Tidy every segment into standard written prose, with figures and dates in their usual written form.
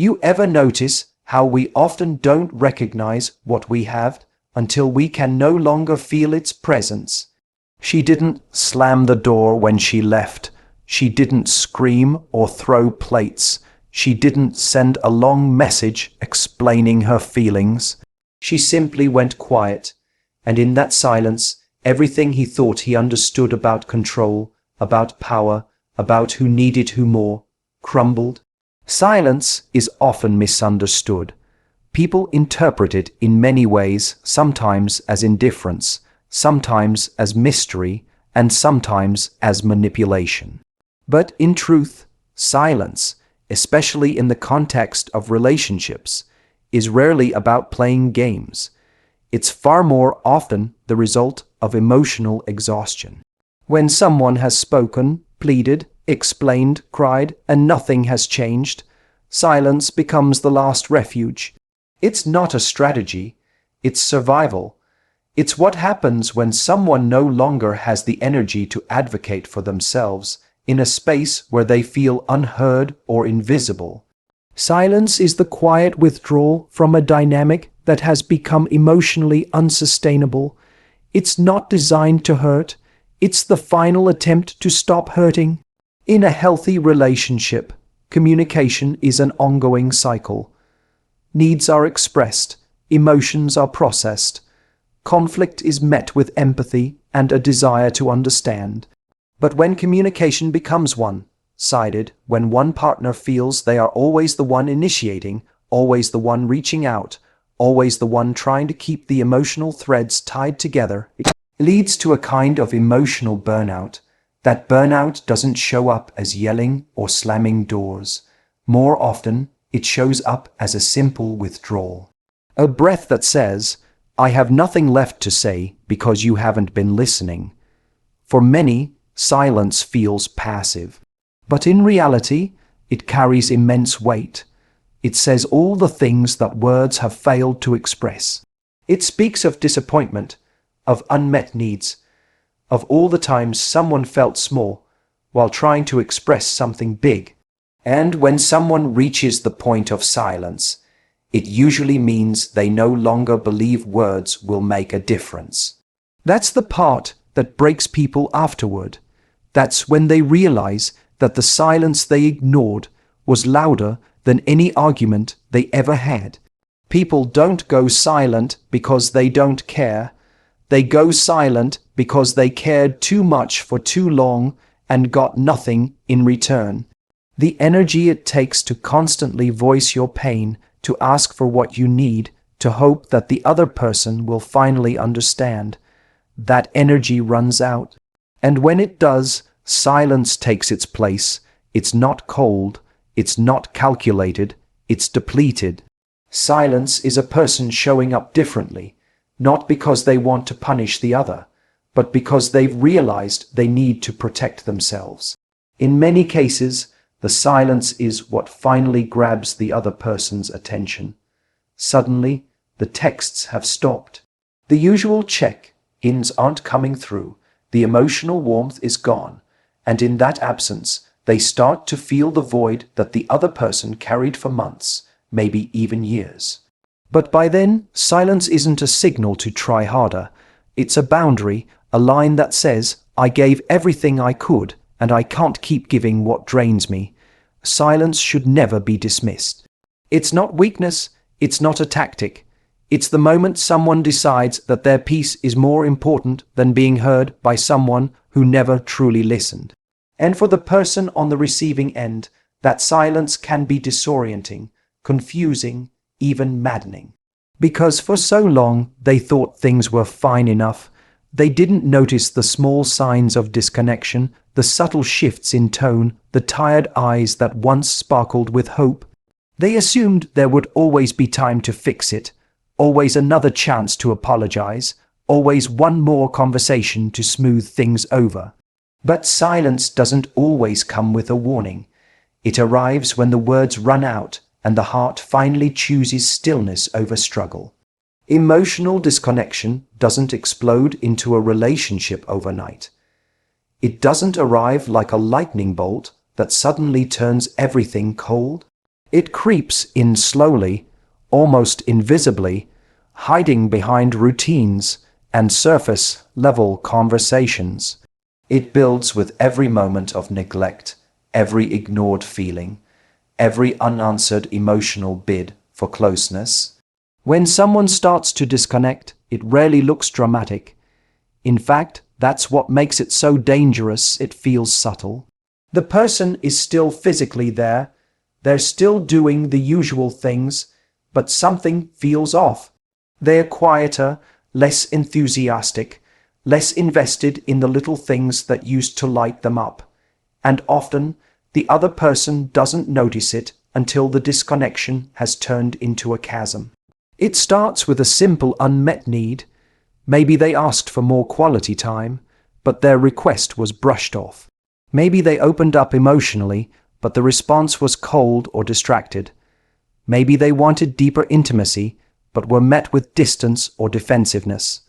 You ever notice how we often don't recognize what we have until we can no longer feel its presence? She didn't slam the door when she left. She didn't scream or throw plates. She didn't send a long message explaining her feelings. She simply went quiet, and in that silence, everything he thought he understood about control, about power, about who needed who more, crumbled. Silence is often misunderstood. People interpret it in many ways, sometimes as indifference, sometimes as mystery, and sometimes as manipulation. But in truth, silence, especially in the context of relationships, is rarely about playing games. It's far more often the result of emotional exhaustion. When someone has spoken, pleaded, explained, cried, and nothing has changed, silence becomes the last refuge. It's not a strategy, it's survival. It's what happens when someone no longer has the energy to advocate for themselves in a space where they feel unheard or invisible. Silence is the quiet withdrawal from a dynamic that has become emotionally unsustainable. It's not designed to hurt. It's the final attempt to stop hurting. In a healthy relationship, communication is an ongoing cycle. Needs are expressed, emotions are processed. Conflict is met with empathy and a desire to understand. But when communication becomes one-sided, when one partner feels they are always the one initiating, always the one reaching out, always the one trying to keep the emotional threads tied together, it leads to a kind of emotional burnout. That burnout doesn't show up as yelling or slamming doors. More often, it shows up as a simple withdrawal. A breath that says, "I have nothing left to say because you haven't been listening." For many, silence feels passive. But in reality, it carries immense weight. It says all the things that words have failed to express. It speaks of disappointment, of unmet needs, of all the times someone felt small while trying to express something big. And when someone reaches the point of silence, it usually means they no longer believe words will make a difference. That's the part that breaks people afterward. That's when they realize that the silence they ignored was louder than any argument they ever had. People don't go silent because they don't care. They go silent because they cared too much for too long and got nothing in return. The energy it takes to constantly voice your pain, to ask for what you need, to hope that the other person will finally understand, that energy runs out. And when it does, silence takes its place. It's not cold, it's not calculated, it's depleted. Silence is a person showing up differently, not because they want to punish the other, but because they've realized they need to protect themselves. In many cases, the silence is what finally grabs the other person's attention. Suddenly, the texts have stopped. The usual check-ins aren't coming through. The emotional warmth is gone, and in that absence, they start to feel the void that the other person carried for months, maybe even years. But by then, silence isn't a signal to try harder. It's a boundary, a line that says, "I gave everything I could, and I can't keep giving what drains me." Silence should never be dismissed. It's not weakness, it's not a tactic. It's the moment someone decides that their peace is more important than being heard by someone who never truly listened. And for the person on the receiving end, that silence can be disorienting, confusing, even maddening. Because for so long they thought things were fine enough, they didn't notice the small signs of disconnection, the subtle shifts in tone, the tired eyes that once sparkled with hope. They assumed there would always be time to fix it, always another chance to apologize, always one more conversation to smooth things over. But silence doesn't always come with a warning. It arrives when the words run out and the heart finally chooses stillness over struggle. Emotional disconnection doesn't explode into a relationship overnight. It doesn't arrive like a lightning bolt that suddenly turns everything cold. It creeps in slowly, almost invisibly, hiding behind routines and surface-level conversations. It builds with every moment of neglect, every ignored feeling, every unanswered emotional bid for closeness. When someone starts to disconnect, it rarely looks dramatic. In fact, that's what makes it so dangerous. It feels subtle. The person is still physically there. They're still doing the usual things, but something feels off. They're quieter, less enthusiastic, less invested in the little things that used to light them up. And often, the other person doesn't notice it until the disconnection has turned into a chasm. It starts with a simple unmet need. Maybe they asked for more quality time, but their request was brushed off. Maybe they opened up emotionally, but the response was cold or distracted. Maybe they wanted deeper intimacy, but were met with distance or defensiveness.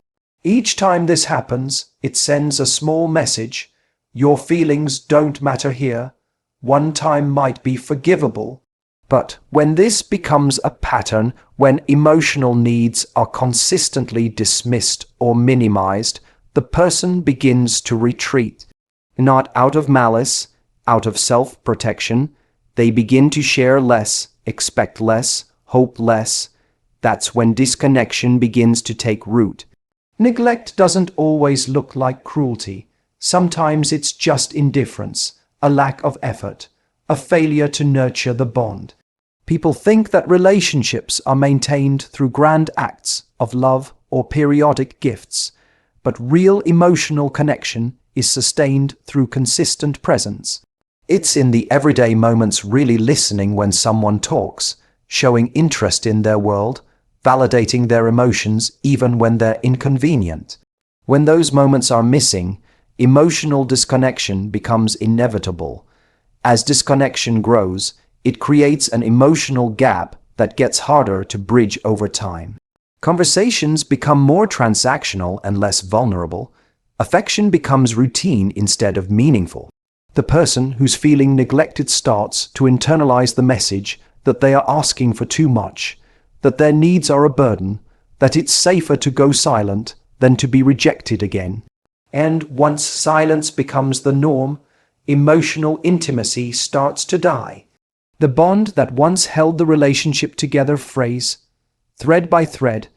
Each time this happens, it sends a small message. Your feelings don't matter here. One time might be forgivable. But when this becomes a pattern, when emotional needs are consistently dismissed or minimized, the person begins to retreat. Not out of malice, out of self-protection. They begin to share less, expect less, hope less. That's when disconnection begins to take root. Neglect doesn't always look like cruelty. Sometimes it's just indifference, a lack of effort, a failure to nurture the bond. People think that relationships are maintained through grand acts of love or periodic gifts, but real emotional connection is sustained through consistent presence. It's in the everyday moments, really listening when someone talks, showing interest in their world, validating their emotions even when they're inconvenient. When those moments are missing, emotional disconnection becomes inevitable. As disconnection grows, it creates an emotional gap that gets harder to bridge over time. Conversations become more transactional and less vulnerable. Affection becomes routine instead of meaningful. The person who's feeling neglected starts to internalize the message that they are asking for too much, that their needs are a burden, that it's safer to go silent than to be rejected again. And once silence becomes the norm, emotional intimacy starts to die. The bond that once held the relationship together frays, thread by thread,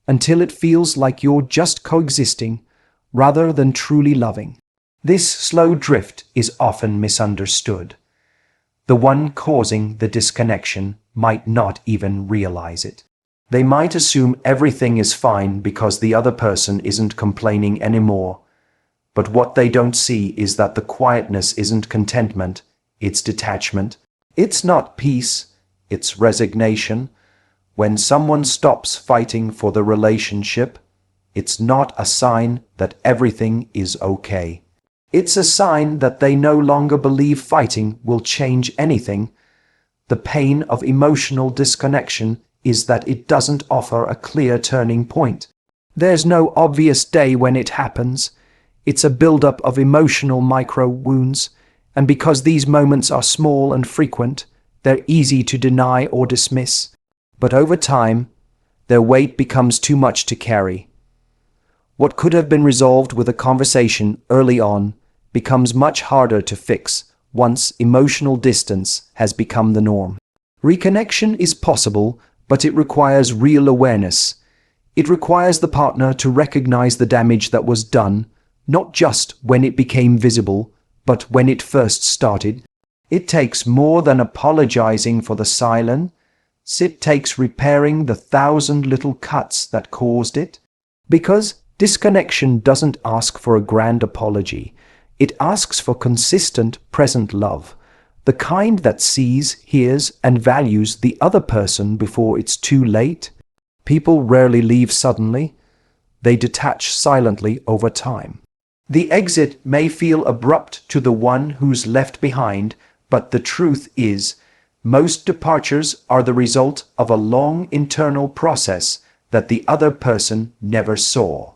until it feels like you're just coexisting rather than truly loving. This slow drift is often misunderstood. The one causing the disconnection might not even realize it. They might assume everything is fine because the other person isn't complaining anymore. But what they don't see is that the quietness isn't contentment, it's detachment. It's not peace, it's resignation. When someone stops fighting for the relationship, it's not a sign that everything is okay. It's a sign that they no longer believe fighting will change anything. The pain of emotional disconnection is that it doesn't offer a clear turning point. There's no obvious day when it happens. It's a buildup of emotional micro-wounds, and because these moments are small and frequent, they're easy to deny or dismiss. But over time, their weight becomes too much to carry. What could have been resolved with a conversation early on becomes much harder to fix once emotional distance has become the norm. Reconnection is possible, but it requires real awareness. It requires the partner to recognize the damage that was done, not just when it became visible, but when it first started. It takes more than apologizing for the silence. It takes repairing the 1,000 little cuts that caused it. Because disconnection doesn't ask for a grand apology. It asks for consistent, present love, the kind that sees, hears, and values the other person before it's too late. People rarely leave suddenly. They detach silently over time. The exit may feel abrupt to the one who's left behind, but the truth is, most departures are the result of a long internal process that the other person never saw.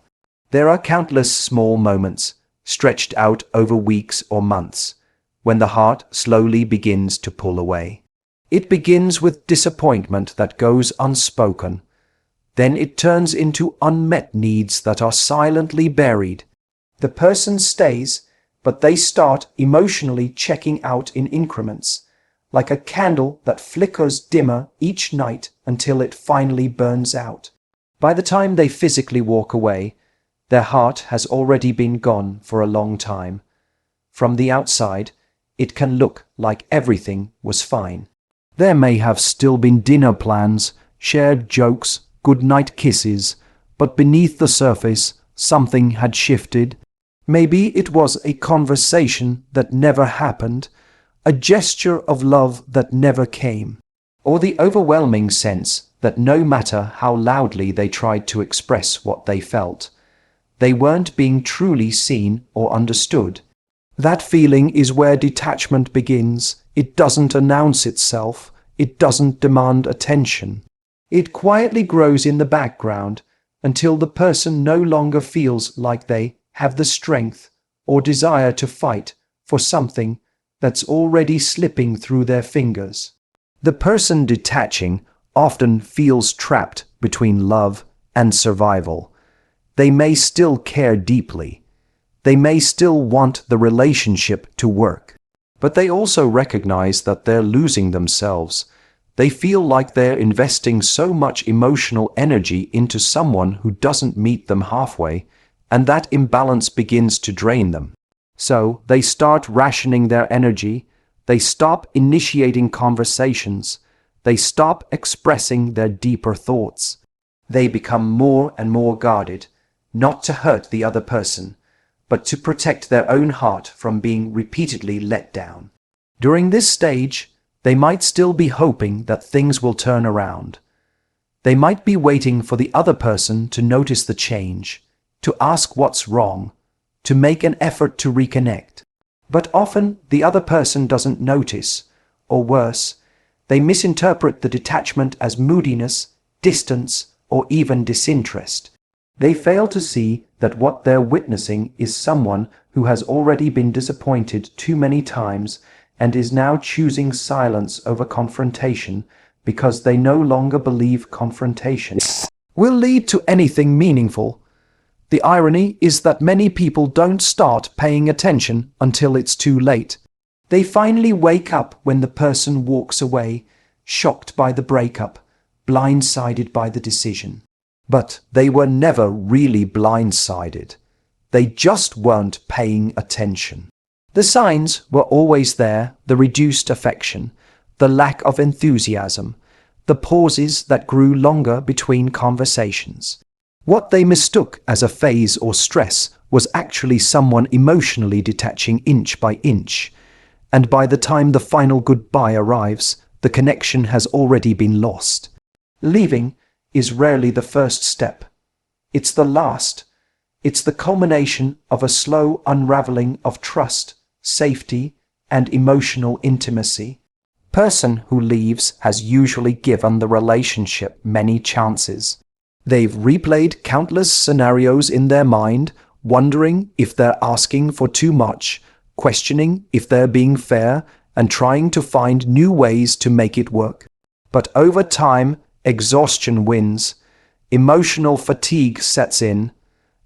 There are countless small moments, stretched out over weeks or months, when the heart slowly begins to pull away. It begins with disappointment that goes unspoken. Then it turns into unmet needs that are silently buried. The person stays, but they start emotionally checking out in increments, like a candle that flickers dimmer each night until it finally burns out. By the time they physically walk away, their heart has already been gone for a long time. From the outside, it can look like everything was fine. There may have still been dinner plans, shared jokes, goodnight kisses, but beneath the surface, something had shifted. Maybe it was a conversation that never happened, a gesture of love that never came, or the overwhelming sense that no matter how loudly they tried to express what they felt, they weren't being truly seen or understood. That feeling is where detachment begins. It doesn't announce itself. It doesn't demand attention. It quietly grows in the background until the person no longer feels like they have the strength or desire to fight for something that's already slipping through their fingers. The person detaching often feels trapped between love and survival. They may still care deeply. They may still want the relationship to work. But they also recognize that they're losing themselves. They feel like they're investing so much emotional energy into someone who doesn't meet them halfway, and that imbalance begins to drain them. So they start rationing their energy. They stop initiating conversations. They stop expressing their deeper thoughts. They become more and more guarded, not to hurt the other person, but to protect their own heart from being repeatedly let down. During this stage, they might still be hoping that things will turn around. They might be waiting for the other person to notice the change, to ask what's wrong, to make an effort to reconnect. But often the other person doesn't notice, or worse, they misinterpret the detachment as moodiness, distance, or even disinterest. They fail to see that what they're witnessing is someone who has already been disappointed too many times and is now choosing silence over confrontation because they no longer believe confrontation will lead to anything meaningful. The irony is that many people don't start paying attention until it's too late. They finally wake up when the person walks away, shocked by the breakup, blindsided by the decision. But they were never really blindsided. They just weren't paying attention. The signs were always there: the reduced affection, the lack of enthusiasm, the pauses that grew longer between conversations. What they mistook as a phase or stress was actually someone emotionally detaching inch by inch. And by the time the final goodbye arrives, the connection has already been lost. Leaving is rarely the first step. It's the last. It's the culmination of a slow unraveling of trust, safety, and emotional intimacy. Person who leaves has usually given the relationship many chances. They've replayed countless scenarios in their mind, wondering if they're asking for too much, questioning if they're being fair, and trying to find new ways to make it work. But over time, exhaustion wins, emotional fatigue sets in,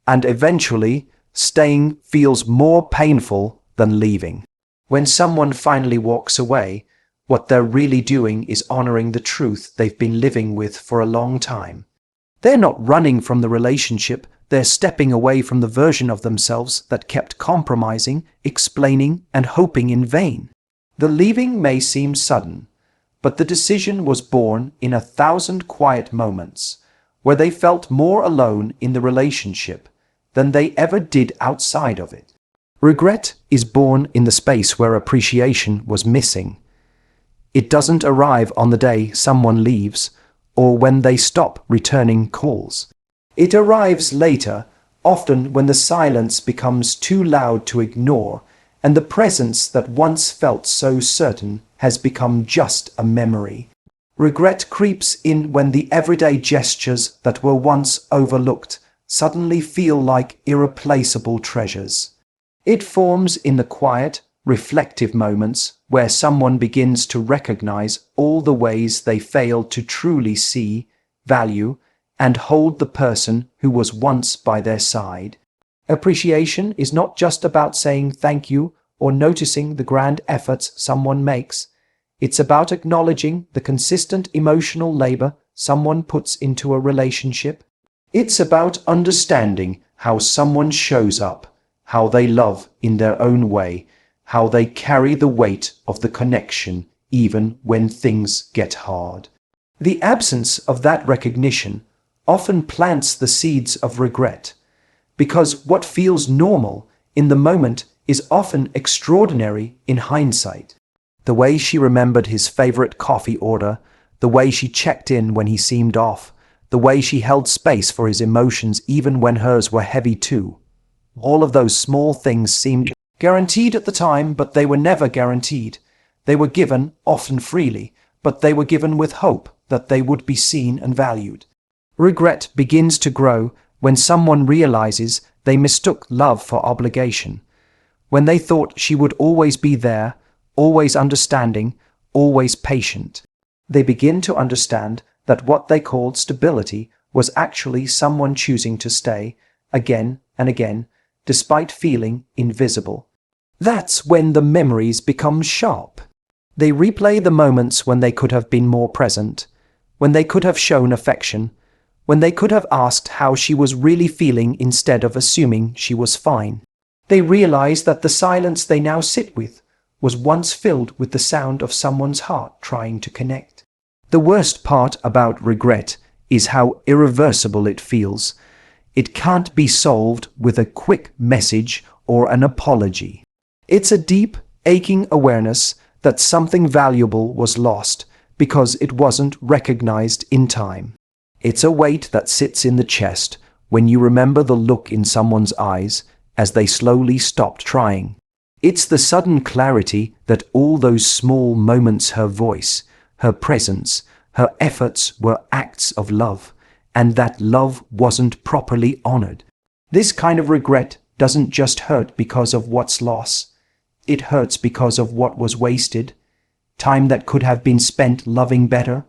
and eventually, staying feels more painful than leaving. When someone finally walks away, what they're really doing is honoring the truth they've been living with for a long time. They're not running from the relationship, they're stepping away from the version of themselves that kept compromising, explaining, and hoping in vain. The leaving may seem sudden, but the decision was born in 1,000 quiet moments, where they felt more alone in the relationship than they ever did outside of it. Regret is born in the space where appreciation was missing. It doesn't arrive on the day someone leaves, or when they stop returning calls. It arrives later, often when the silence becomes too loud to ignore, and the presence that once felt so certain has become just a memory. Regret creeps in when the everyday gestures that were once overlooked suddenly feel like irreplaceable treasures. It forms in the quiet, reflective moments where someone begins to recognize all the ways they failed to truly see, value, and hold the person who was once by their side. Appreciation is not just about saying thank you or noticing the grand efforts someone makes. It's about acknowledging the consistent emotional labor someone puts into a relationship. It's about understanding how someone shows up, how they love in their own way, how they carry the weight of the connection even when things get hard. The absence of that recognition often plants the seeds of regret, because what feels normal in the moment is often extraordinary in hindsight. The way she remembered his favorite coffee order, the way she checked in when he seemed off, the way she held space for his emotions even when hers were heavy too. All of those small things seemed guaranteed at the time, but they were never guaranteed. They were given, often freely, but they were given with hope that they would be seen and valued. Regret begins to grow when someone realizes they mistook love for obligation, when they thought she would always be there, always understanding, always patient. They begin to understand that what they called stability was actually someone choosing to stay, again and again, despite feeling invisible. That's when the memories become sharp. They replay the moments when they could have been more present, when they could have shown affection, when they could have asked how she was really feeling instead of assuming she was fine. They realize that the silence they now sit with was once filled with the sound of someone's heart trying to connect. The worst part about regret is how irreversible it feels. It can't be solved with a quick message or an apology. It's a deep, aching awareness that something valuable was lost because it wasn't recognized in time. It's a weight that sits in the chest when you remember the look in someone's eyes as they slowly stopped trying. It's the sudden clarity that all those small moments, her voice, her presence, her efforts were acts of love, and that love wasn't properly honored. This kind of regret doesn't just hurt because of what's lost. It hurts because of what was wasted, time that could have been spent loving better,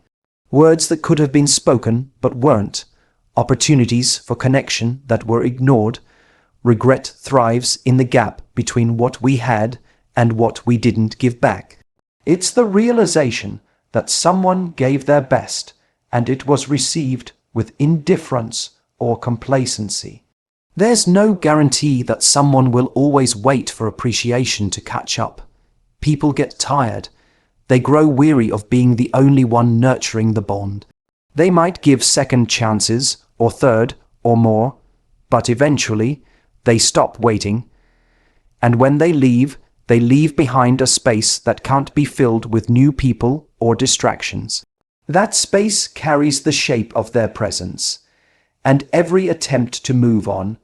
words that could have been spoken but weren't, opportunities for connection that were ignored. Regret thrives in the gap between what we had and what we didn't give back. It's the realization that someone gave their best and it was received with indifference or complacency. There's no guarantee that someone will always wait for appreciation to catch up. People get tired. They grow weary of being the only one nurturing the bond. They might give second chances, or third, or more, but eventually they stop waiting. And when they leave behind a space that can't be filled with new people or distractions. That space carries the shape of their presence, and every attempt to move on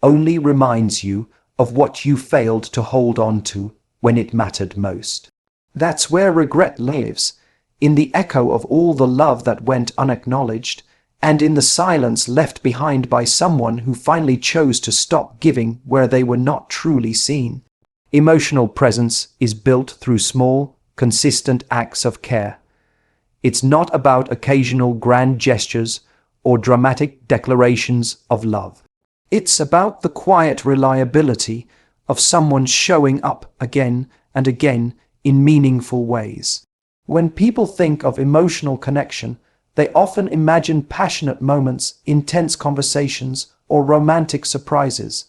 only reminds you of what you failed to hold on to when it mattered most. That's where regret lives, in the echo of all the love that went unacknowledged, and in the silence left behind by someone who finally chose to stop giving where they were not truly seen. Emotional presence is built through small, consistent acts of care. It's not about occasional grand gestures or dramatic declarations of love. It's about the quiet reliability of someone showing up again and again in meaningful ways. When people think of emotional connection, they often imagine passionate moments, intense conversations, or romantic surprises.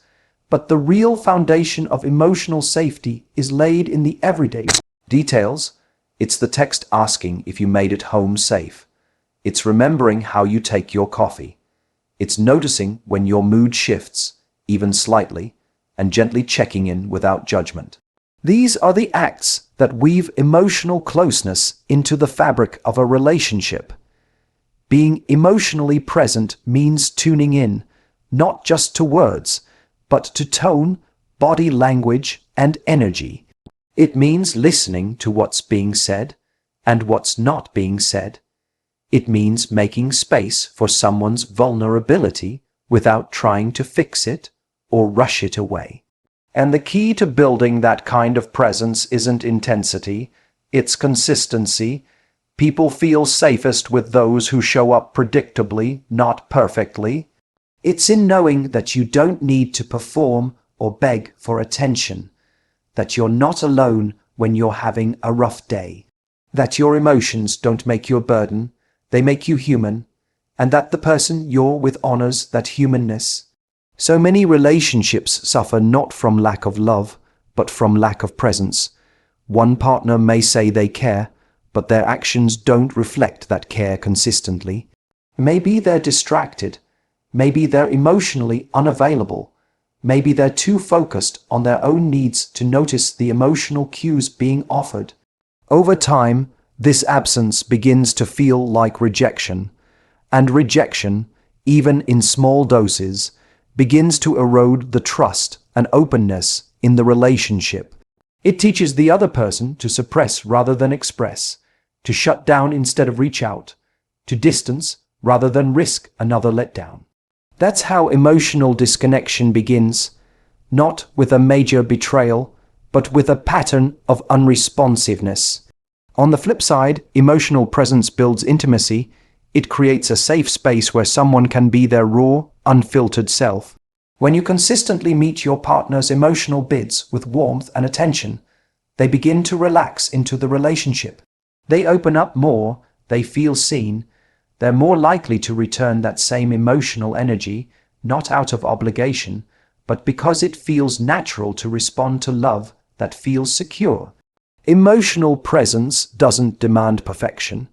But the real foundation of emotional safety is laid in the everyday details. It's the text asking if you made it home safe. It's remembering how you take your coffee. It's noticing when your mood shifts, even slightly, and gently checking in without judgment. These are the acts that weave emotional closeness into the fabric of a relationship. Being emotionally present means tuning in, not just to words, but to tone, body language, and energy. It means listening to what's being said and what's not being said. It means making space for someone's vulnerability without trying to fix it or rush it away. And the key to building that kind of presence isn't intensity, it's consistency. People feel safest with those who show up predictably, not perfectly. It's in knowing that you don't need to perform or beg for attention, that you're not alone when you're having a rough day, that your emotions don't make you a burden, they make you human, and that the person you're with honors that humanness. So many relationships suffer not from lack of love, but from lack of presence. One partner may say they care, but their actions don't reflect that care consistently. Maybe they're distracted. Maybe they're emotionally unavailable. Maybe they're too focused on their own needs to notice the emotional cues being offered. Over time, this absence begins to feel like rejection, and rejection, even in small doses, begins to erode the trust and openness in the relationship. It teaches the other person to suppress rather than express, to shut down instead of reach out, to distance rather than risk another letdown. That's how emotional disconnection begins, not with a major betrayal, but with a pattern of unresponsiveness. On the flip side, emotional presence builds intimacy. It creates a safe space where someone can be their raw, unfiltered self. When you consistently meet your partner's emotional bids with warmth and attention, they begin to relax into the relationship. They open up more, they feel seen. They're more likely to return that same emotional energy, not out of obligation, but because it feels natural to respond to love that feels secure. Emotional presence doesn't demand perfection.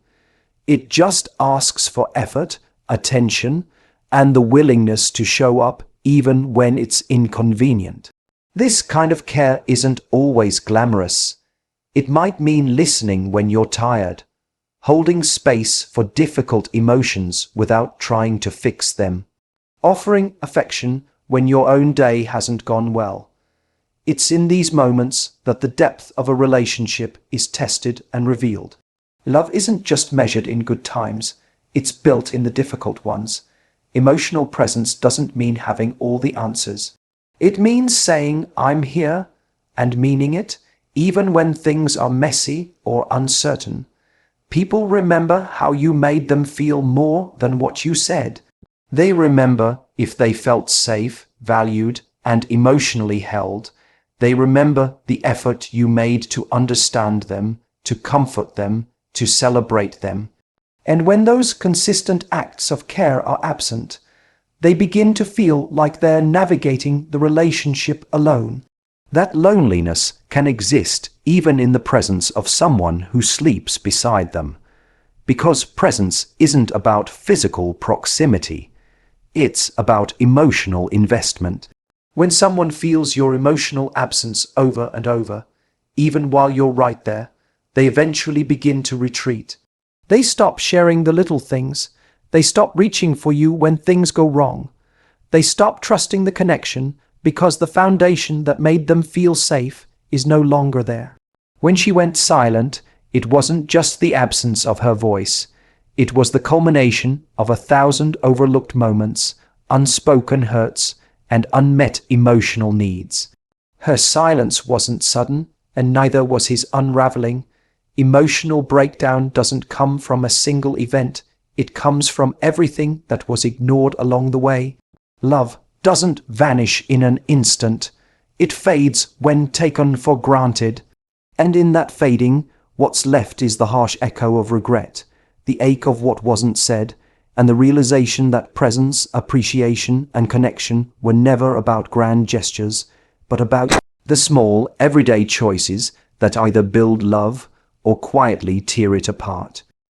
It just asks for effort, attention, and the willingness to show up even when it's inconvenient. This kind of care isn't always glamorous. It might mean listening when you're tired, holding space for difficult emotions without trying to fix them, offering affection when your own day hasn't gone well. It's in these moments that the depth of a relationship is tested and revealed. Love isn't just measured in good times, it's built in the difficult ones. Emotional presence doesn't mean having all the answers. It means saying, "I'm here," and meaning it, even when things are messy or uncertain. People remember how you made them feel more than what you said. They remember if they felt safe, valued, and emotionally held. They remember the effort you made to understand them, to comfort them, to celebrate them. And when those consistent acts of care are absent, they begin to feel like they're navigating the relationship alone. That loneliness can exist even in the presence of someone who sleeps beside them. Because presence isn't about physical proximity. It's about emotional investment. When someone feels your emotional absence over and over, even while you're right there, they eventually begin to retreat. They stop sharing the little things. They stop reaching for you when things go wrong. They stop trusting the connection because the foundation that made them feel safe is no longer there. When she went silent, it wasn't just the absence of her voice. It was the culmination of 1,000 overlooked moments, unspoken hurts, and unmet emotional needs. Her silence wasn't sudden, and neither was his unraveling. Emotional breakdown doesn't come from a single event. It comes from everything that was ignored along the way. Love doesn't vanish in an instant. It fades when taken for granted. And in that fading, what's left is the harsh echo of regret, the ache of what wasn't said, and the realization that presence, appreciation, and connection were never about grand gestures, but about the small, everyday choices that either build love or quietly tear it apart.